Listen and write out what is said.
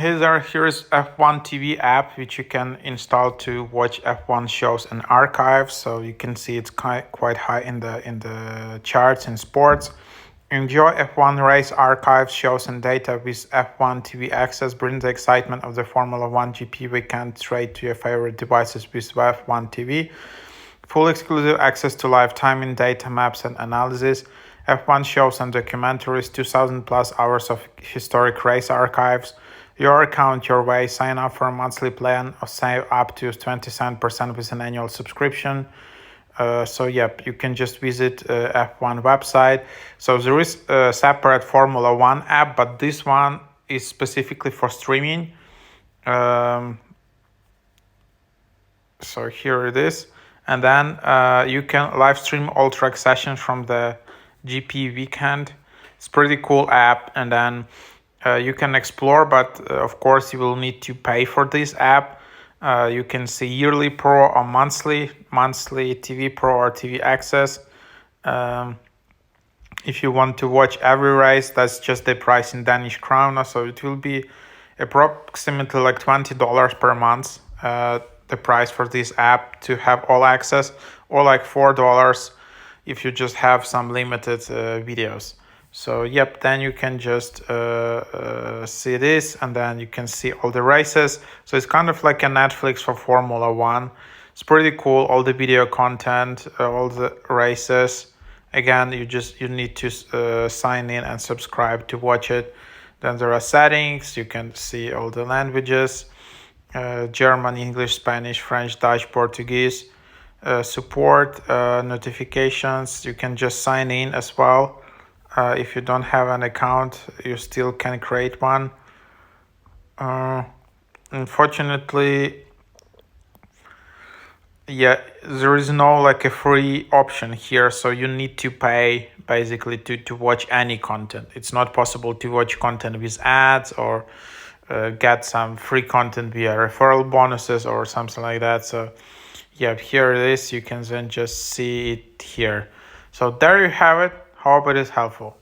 Here is F1 TV app, which you can install to watch F1 shows and archives. So you can see it's quite high in the charts in sports. Enjoy F1 race archives, shows, and data with F1 TV Access. Bring the excitement of the Formula One GP weekend straight to your favorite devices with F1 TV. Full exclusive access to live timing, data maps, and analysis. F1 shows and documentaries, 2,000 plus hours of historic race archives. Your account, your way. Sign up for a monthly plan or save up to 27% with an annual subscription. You can just visit F1 website. So there is a separate Formula One app, but this one is specifically for streaming. So here it is. And then you can live stream all track sessions from the GP weekend. It's pretty cool app. And then you can explore, but of course you will need to pay for this app. You can see yearly pro or monthly TV pro or TV access. If you want to watch every race, that's just the price in Danish krone. So it will be approximately like $20 per month. The price for this app to have all access, or like $4 if you just have some limited videos. So then you can just see this, and then you can see all the races. So it's kind of like a Netflix for Formula One. It's pretty cool, all the video content, all the races. Again, you need to sign in and subscribe to watch it. Then there are settings. You can see all the languages, German, English, Spanish, French, Dutch, Portuguese. Support, notifications. You can just sign in as well. If you don't have an account, you still can create one. Unfortunately, there is no like a free option here, so you need to pay basically to watch any content. It's not possible to watch content with ads or get some free content via referral bonuses or something like that. So here it is. You can then just see it here. So there you have it. Hope it is helpful.